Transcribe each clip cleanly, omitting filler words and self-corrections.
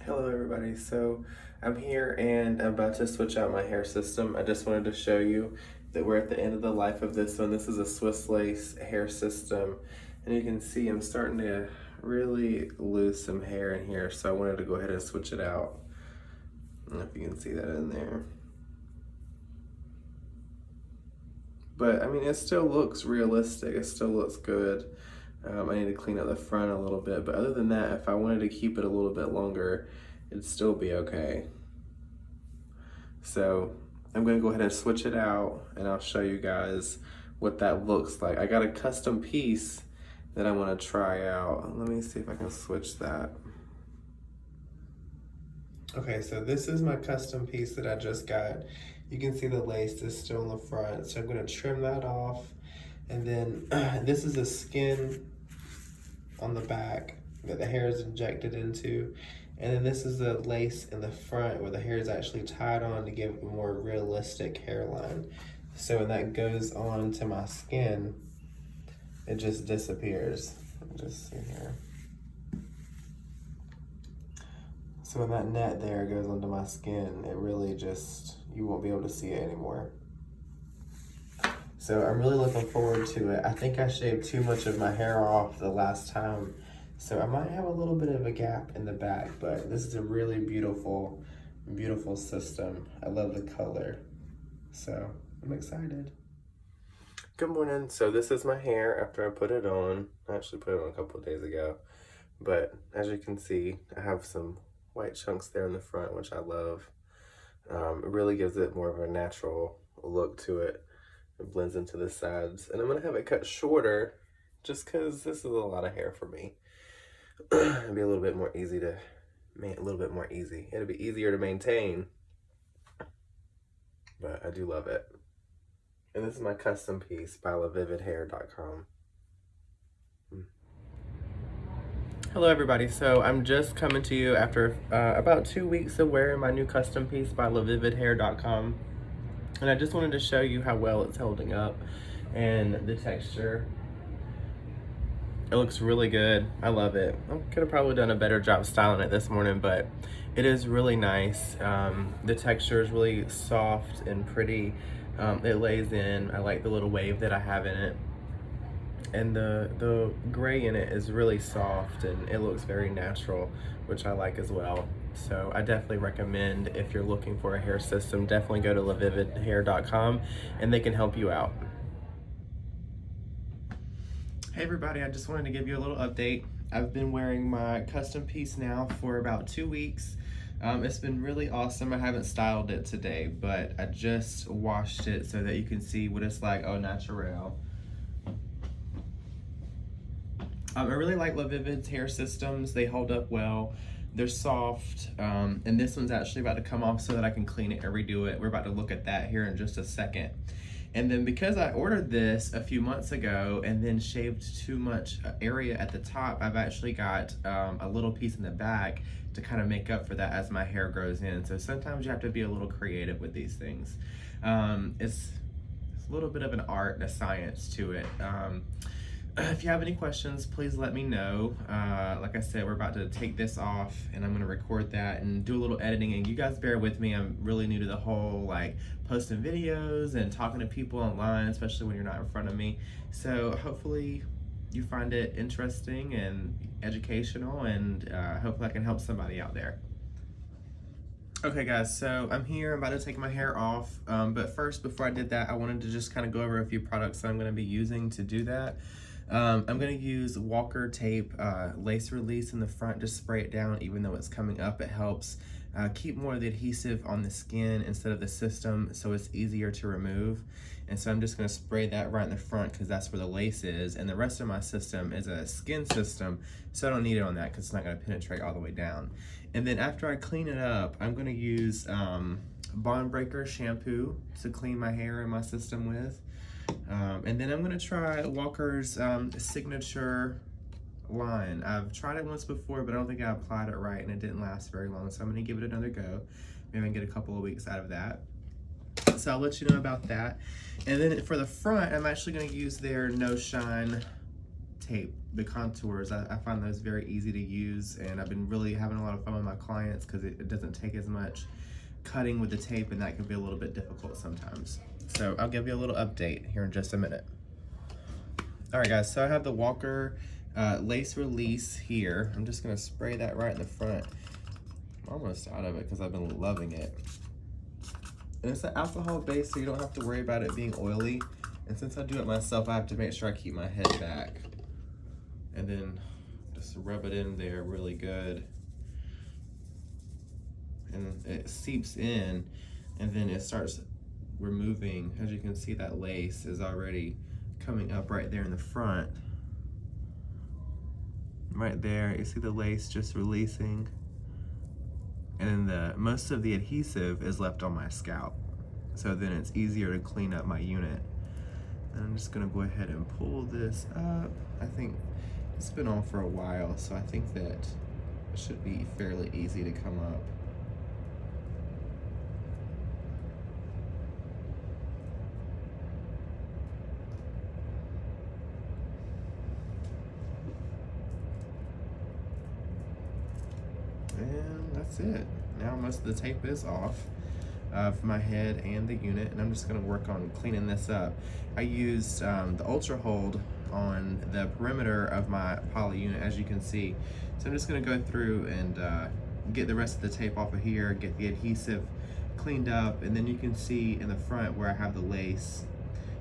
Hello everybody, so I'm here and I'm about to switch out my hair system. I just wanted to show you that we're at the end of the life of this one. This is a Swiss lace hair system, and you can see I'm starting to really lose some hair in here, so I wanted to go ahead and switch it out. I don't know if you can see that in there. But I mean, it still looks realistic, it still looks good. I need to clean up the front a little bit, but other than that, if I wanted to keep it a little bit longer, it'd still be okay. So I'm gonna go ahead and switch it out and I'll show you guys what that looks like. I got a custom piece that I wanna try out. Let me see if I can switch that. Okay, so this is my custom piece that I just got. You can see the lace is still in the front, so I'm gonna trim that off. And then this is a skin on the back that the hair is injected into. And then this is the lace in the front where the hair is actually tied on to give a more realistic hairline. So when that goes on to my skin, it just disappears. Just see here. So when that net there goes onto my skin, it really just, you won't be able to see it anymore. So I'm really looking forward to it. I think I shaved too much of my hair off the last time, so I might have a little bit of a gap in the back, but this is a really beautiful, beautiful system. I love the color, so I'm excited. Good morning. So this is my hair after I put it on. I actually put it on a couple of days ago, but as you can see, I have some white chunks there in the front, which I love. It really gives it more of a natural look to it. It blends into the sides, and I'm gonna have it cut shorter just because this is a lot of hair for me. It'll be a little bit more easy to It'll be easier to maintain, but I do love it. And this is my custom piece by LaVividHair.com. Hello everybody, so I'm just coming to you after about 2 weeks of wearing my new custom piece by LaVividHair.com. And I just wanted to show you how well it's holding up and the texture. It looks really good. I love it. I could have probably done a better job styling it this morning, but it is really nice. The texture is really soft and pretty. It lays in. I like the little wave that I have in it. And the gray in it is really soft and it looks very natural, which I like as well. So I definitely recommend, if you're looking for a hair system, definitely go to LaVividHair.com and they can help you out. Hey everybody, I just wanted to give you a little update. I've been wearing my custom piece now for about 2 weeks. It's been really awesome. I haven't styled it today, but I just washed it so that you can see what it's like au naturel. I really like LaVivid's hair systems. They hold up well. They're soft, and this one's actually about to come off so that I can clean it and redo it. We're about to look at that here in just a second. And then because I ordered this a few months ago and then shaved too much area at the top, I've actually got a little piece in the back to kind of make up for that as my hair grows in. So sometimes you have to be a little creative with these things. It's a little bit of an art and a science to it. If you have any questions, please let me know. Like I said, we're about to take this off and I'm gonna record that and do a little editing, and you guys bear with me. I'm really new to the whole like posting videos and talking to people online, especially when you're not in front of me. So hopefully you find it interesting and educational, and hopefully I can help somebody out there. Okay guys, so I'm here, I'm about to take my hair off, but first, before I did that, I wanted to just kind of go over a few products that I'm gonna be using to do that. I'm gonna use Walker tape lace release in the front, just spray it down even though it's coming up. It helps keep more of the adhesive on the skin instead of the system, so it's easier to remove. And so I'm just gonna spray that right in the front because that's where the lace is, and the rest of my system is a skin system, so I don't need it on that because it's not gonna penetrate all the way down. And then after I clean it up, I'm gonna use Bond Breaker shampoo to clean my hair and my system with. And then I'm gonna try Walker's signature line. I've tried it once before, but I don't think I applied it right and it didn't last very long. So I'm gonna give it another go. Maybe I can get a couple of weeks out of that. So I'll let you know about that. And then for the front, I'm actually gonna use their No Shine tape, the contours. I find those very easy to use, and I've been really having a lot of fun with my clients because it doesn't take as much cutting with the tape, and that can be a little bit difficult sometimes. So I'll give you a little update here in just a minute. All right, guys, so I have the Walker lace release here. I'm just gonna spray that right in the front. I'm almost out of it because I've been loving it. And it's an alcohol base, so you don't have to worry about it being oily. And since I do it myself, I have to make sure I keep my head back. And then just rub it in there really good. And it seeps in, and then it starts removing. As you can see, that lace is already coming up right there in the front. Right there, you see the lace just releasing. And then most of the adhesive is left on my scalp. So then it's easier to clean up my unit. And I'm just gonna go ahead and pull this up. I think it's been on for a while, so I think that it should be fairly easy to come up. And that's it. Now most of the tape is off of my head and the unit, and I'm just gonna work on cleaning this up. I used the Ultra Hold on the perimeter of my poly unit, as you can see. So I'm just gonna go through and get the rest of the tape off of here, get the adhesive cleaned up, and then you can see in the front where I have the lace,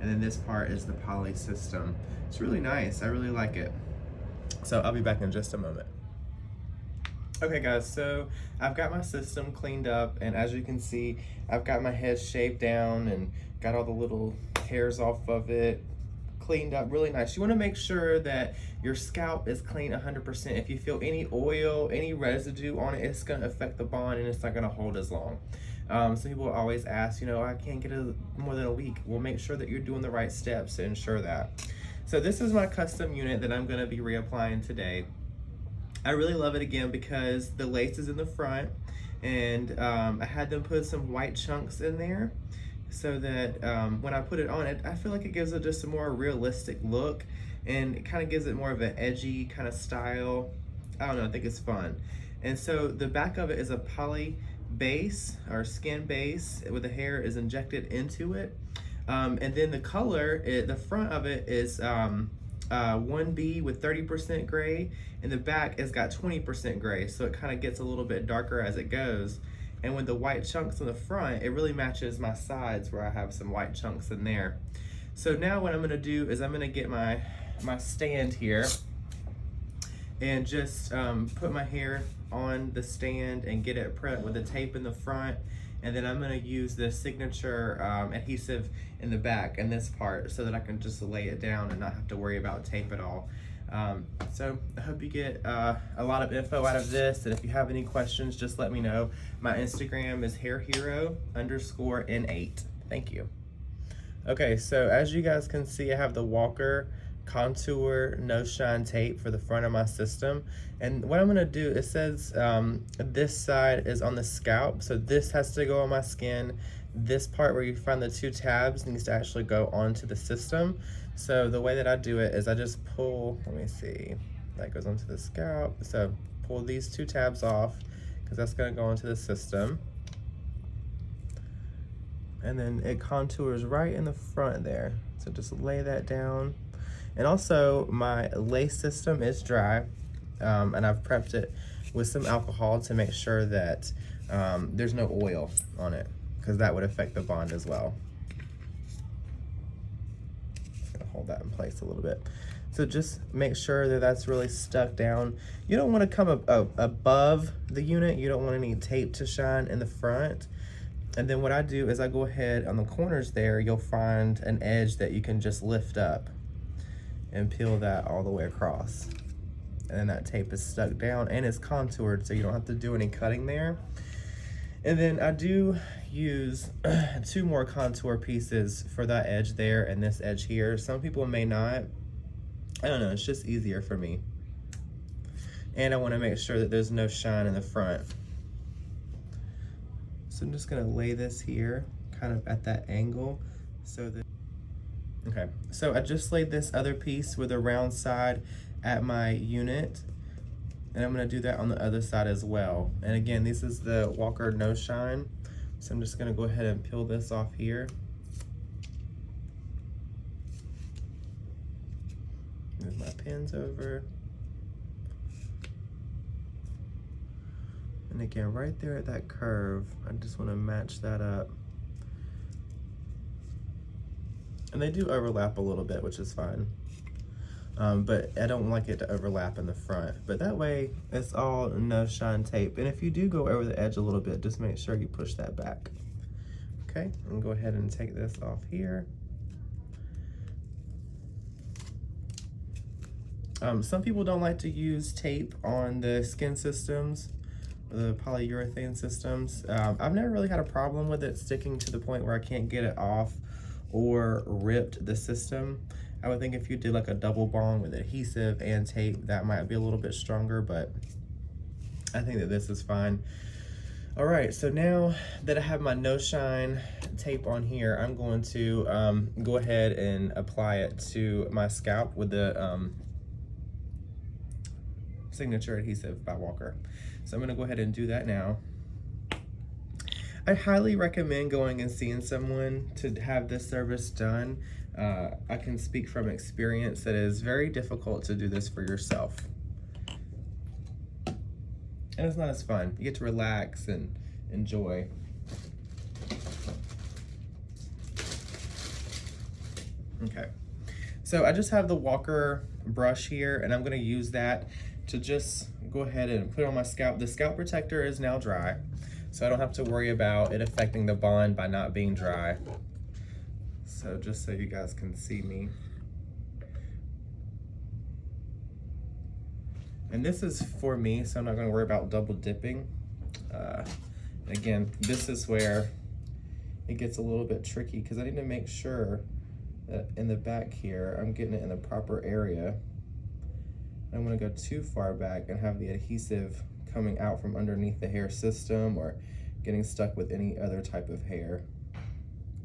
and then this part is the poly system. It's really nice, I really like it. So I'll be back in just a moment. Okay guys, so I've got my system cleaned up, and as you can see, I've got my head shaved down and got all the little hairs off of it, cleaned up really nice. You wanna make sure that your scalp is clean 100%. If you feel any oil, any residue on it, it's gonna affect the bond and it's not gonna hold as long. Some people always ask, you know, I can't get it more than a week. Well, make sure that you're doing the right steps to ensure that. So this is my custom unit that I'm gonna be reapplying today. I really love it again because the lace is in the front, and I had them put some white chunks in there so that when I put it on, I feel like it gives it just a more realistic look, and it kind of gives it more of an edgy kind of style. I don't know, I think it's fun. And so the back of it is a poly base or skin base with the hair is injected into it. And then the color, the front of it is 1B with 30% gray, and the back has got 20% gray, so it kind of gets a little bit darker as it goes. And with the white chunks on the front, it really matches my sides where I have some white chunks in there. So now what I'm gonna do is I'm gonna get my stand here and just put my hair on the stand and get it prepped with the tape in the front. And then I'm gonna use the signature adhesive in the back in this part so that I can just lay it down and not have to worry about tape at all. So I hope you get a lot of info out of this, and if you have any questions, just let me know. My Instagram is hairhero_n8. Thank you. Okay, so as you guys can see, I have the Walker contour no shine tape for the front of my system, and what I'm gonna do, it says this side is on the scalp, so this has to go on my skin. This part where you find the two tabs needs to actually go onto the system. So the way that I do it is I just pull, let me see, that goes onto the scalp, so pull these two tabs off because that's gonna go into the system, and then it contours right in the front there, so just lay that down. And also my lace system is dry, and I've prepped it with some alcohol to make sure that there's no oil on it, because that would affect the bond as well. Just gonna hold that in place a little bit. So just make sure that that's really stuck down. You don't want to come above the unit. You don't want any tape to shine in the front. And then what I do is I go ahead on the corners there, you'll find an edge that you can just lift up and peel that all the way across. And then that tape is stuck down and it's contoured, so you don't have to do any cutting there. And then I do use 2 more contour pieces for that edge there and this edge here. Some people may not. I don't know, it's just easier for me. And I want to make sure that there's no shine in the front. So I'm just gonna lay this here, kind of at that angle, so that, Okay, so I just laid this other piece with a round side at my unit, and I'm gonna do that on the other side as well. And again, this is the Walker No Shine, so I'm just gonna go ahead and peel this off here. Move my pins over. And again, right there at that curve, I just wanna match that up. And they do overlap a little bit, which is fine. But I don't like it to overlap in the front. But that way, it's all no shine tape. And if you do go over the edge a little bit, just make sure you push that back. Okay, and go ahead and take this off here. Some people don't like to use tape on the skin systems, the polyurethane systems. I've never really had a problem with it sticking to the point where I can't get it off or ripped the system. I would think if you did like a double bond with adhesive and tape, that might be a little bit stronger, but I think that this is fine. All right, so now that I have my no shine tape on here, I'm going to go ahead and apply it to my scalp with the signature adhesive by Walker. So I'm gonna go ahead and do that now. I highly recommend going and seeing someone to have this service done. I can speak from experience that it is very difficult to do this for yourself. And it's not as fun. You get to relax and enjoy. Okay, so I just have the Walker brush here, and I'm gonna use that to just go ahead and put it on my scalp. The scalp protector is now dry, so I don't have to worry about it affecting the bond by not being dry. So just so you guys can see me. And this is for me, so I'm not gonna worry about double dipping. Again, this is where it gets a little bit tricky because I need to make sure that in the back here, I'm getting it in the proper area. I'm gonna go too far back and have the adhesive coming out from underneath the hair system or getting stuck with any other type of hair.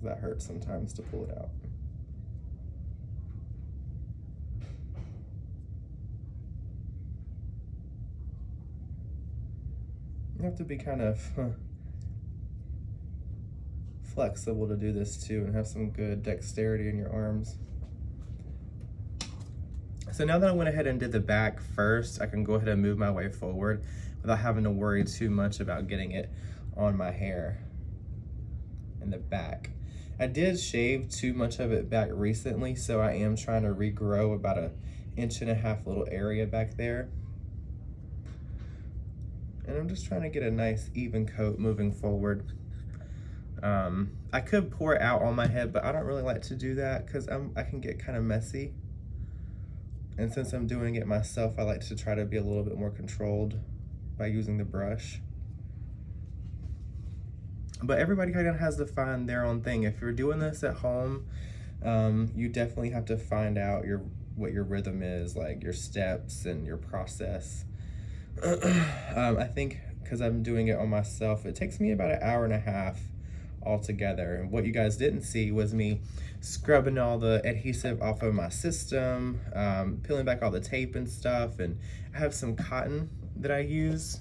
That hurts sometimes to pull it out. You have to be kind of flexible to do this too and have some good dexterity in your arms. So now that I went ahead and did the back first, I can go ahead and move my way forward without having to worry too much about getting it on my hair in the back. I did shave too much of it back recently, so I am trying to regrow about 1.5 inch little area back there. And I'm just trying to get a nice even coat moving forward. I could pour it out on my head, but I don't really like to do that because I can get kind of messy. And since I'm doing it myself, I like to try to be a little bit more controlled by using the brush. But everybody kind of has to find their own thing. If you're doing this at home, you definitely have to find out what your rhythm is, like your steps and your process. I think because I'm doing it on myself, it takes me about 1.5 hours altogether. And what you guys didn't see was me scrubbing all the adhesive off of my system, peeling back all the tape and stuff. And I have some cotton that I use.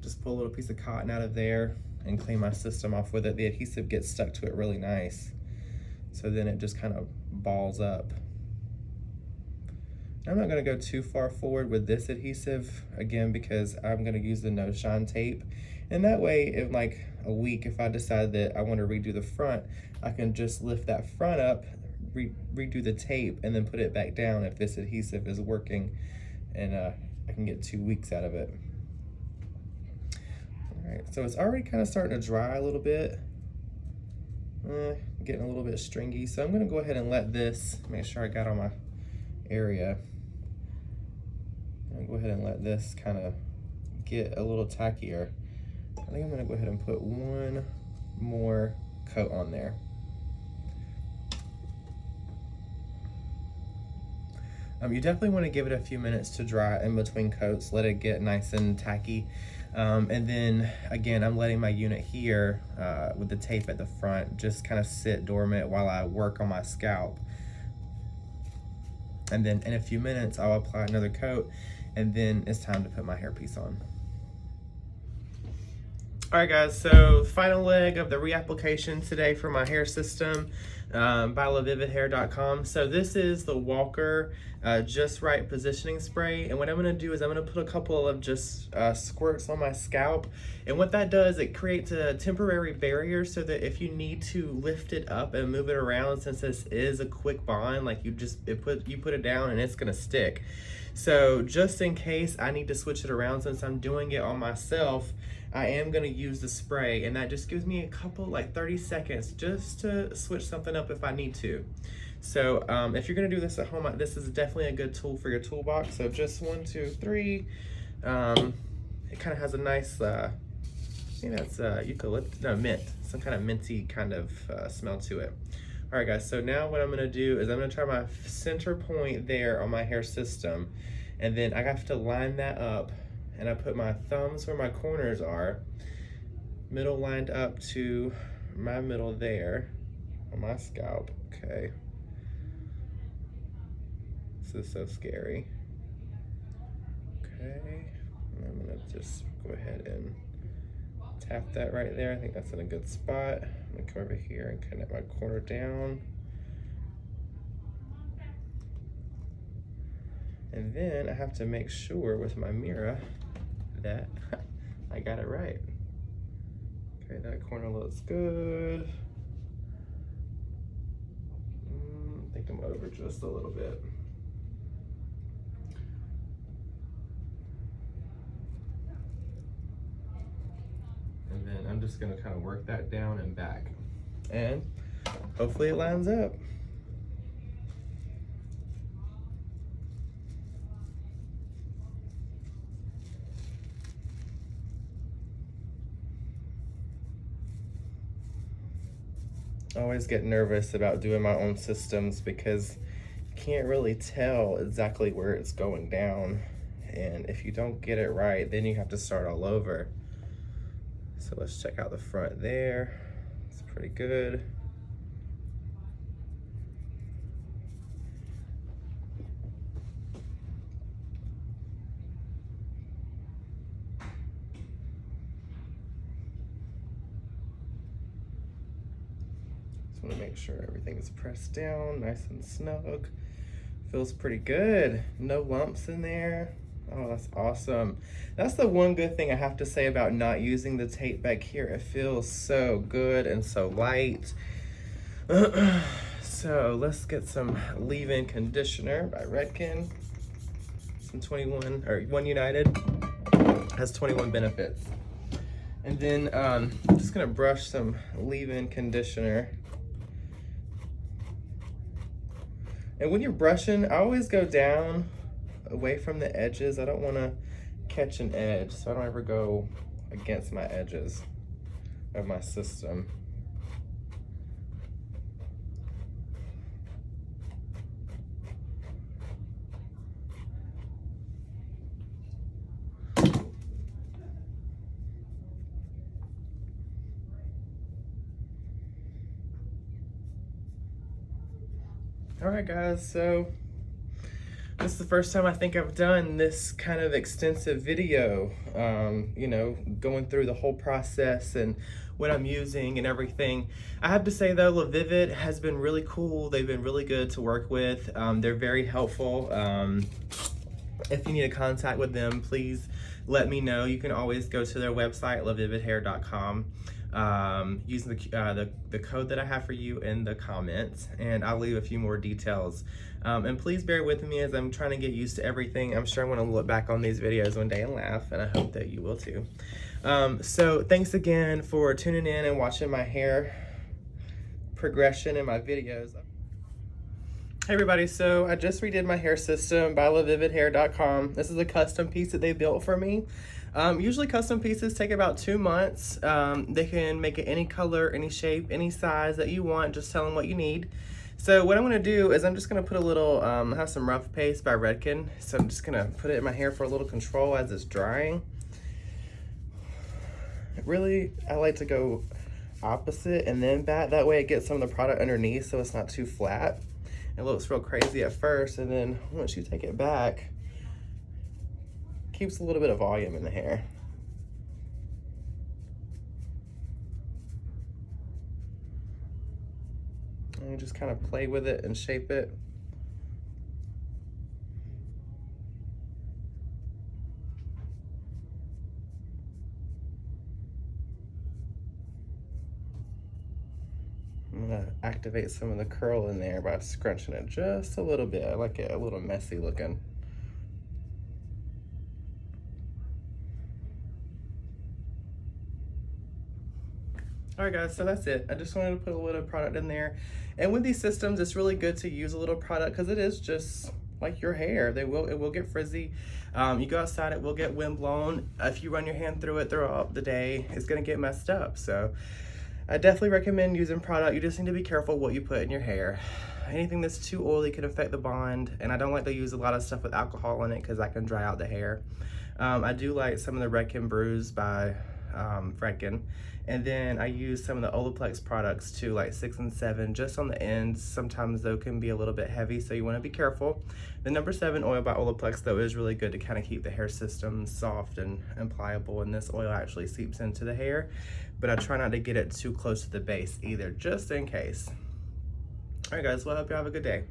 Just pull a little piece of cotton out of there and clean my system off with it. The adhesive gets stuck to it really nice. So then it just kind of balls up. I'm not gonna go too far forward with this adhesive, again, because I'm gonna use the no shine tape. And that way, in like a week, if I decide that I wanna redo the front, I can just lift that front up, redo the tape, and then put it back down if this adhesive is working, and I can get 2 weeks out of it. All right, so it's already kind of starting to dry a little bit. Getting a little bit stringy, so I'm gonna go ahead and let this, make sure I got all my area. I'm gonna go ahead and let this kind of get a little tackier. I think I'm gonna go ahead and put one more coat on there. You definitely want to give it a few minutes to dry in between coats, let it get nice and tacky. And then again, I'm letting my unit here with the tape at the front just kind of sit dormant while I work on my scalp. And then in a few minutes, I'll apply another coat, and then it's time to put my hairpiece on. All right, guys, so final leg of the reapplication today for my hair system by LaVividHair.com. So this is the Walker Just Right Positioning Spray. And what I'm gonna do is I'm gonna put a couple of just squirts on my scalp. And what that does, it creates a temporary barrier so that if you need to lift it up and move it around, since this is a quick bond, like you put it down and it's gonna stick. So just in case I need to switch it around, since I'm doing it on myself, I am gonna use the spray, and that just gives me a couple, like 30 seconds, just to switch something up if I need to. So if you're gonna do this at home, this is definitely a good tool for your toolbox. So just 1, 2, 3. It kind of has a nice, I think that's eucalyptus, no, mint, some kind of minty kind of smell to it. All right, guys, so now what I'm gonna do is I'm gonna try my center point there on my hair system, and then I have to line that up. And I put my thumbs where my corners are, middle lined up to my middle there on my scalp. Okay. This is so scary. Okay. And I'm gonna just go ahead and tap that right there. I think that's in a good spot. I'm gonna come over here and connect my corner down. And then I have to make sure with my mirror that I got it right. Okay, that corner looks good. I think I'm over just a little bit. And then I'm just gonna kind of work that down and back. And hopefully it lines up. I always get nervous about doing my own systems because you can't really tell exactly where it's going down. And if you don't get it right, then you have to start all over. So let's check out the front there. It's pretty good. Want to make sure everything is pressed down nice and snug. Feels pretty good. No lumps in there. Oh, that's awesome. That's the one good thing I have to say about not using the tape back here. It feels so good and so light. So let's get some leave-in conditioner by Redken. Some 21 or One United has 21 benefits. And then I'm just gonna brush some leave-in conditioner. And when you're brushing, I always go down away from the edges. I don't want to catch an edge, so I don't ever go against my edges of my system. All right, guys, so this is the first time I think I've done this kind of extensive video, you know, going through the whole process and what I'm using and everything. I have to say though, LaVivid has been really cool. They've been really good to work with. They're very helpful. If you need a contact with them, please let me know. You can always go to their website, LaVividHair.com. Using the code that I have for you in the comments, and I'll leave a few more details. And please bear with me as I'm trying to get used to everything. I'm sure I'm going to look back on these videos one day and laugh, and I hope that you will too. So thanks again for tuning in and watching my hair progression in my videos. Hey everybody, so I just redid my hair system by LaVividHair.com. This is a custom piece that they built for me. Usually custom pieces take about 2 months. They can make it any color, any shape, any size that you want. Just tell them what you need. So what I'm gonna do is I'm just gonna put a little, I have some rough paste by Redken. So I'm just gonna put it in my hair for a little control as it's drying. Really, I like to go opposite and then bat. That way it gets some of the product underneath so it's not too flat. It looks real crazy at first, and then once you take it back, keeps a little bit of volume in the hair. And you just kind of play with it and shape it. I'm gonna activate some of the curl in there by scrunching it just a little bit. I like it a little messy looking. All right guys, so that's it. I just wanted to put a little product in there. And with these systems, it's really good to use a little product because it is just like your hair. It will get frizzy. You go outside, it will get wind blown. If you run your hand through it throughout the day, it's gonna get messed up. So I definitely recommend using product. You just need to be careful what you put in your hair. Anything that's too oily can affect the bond, and I don't like to use a lot of stuff with alcohol in it because that can dry out the hair. I do like some of the Wreck and Brews by Franken, and then I use some of the Olaplex products too, like 6 and 7, just on the ends. Sometimes though can be a little bit heavy, so you want to be careful. The number 7 oil by Olaplex though is really good to kind of keep the hair system soft and pliable, and this oil actually seeps into the hair, but I try not to get it too close to the base either, just in case. All right guys, well I hope you have a good day.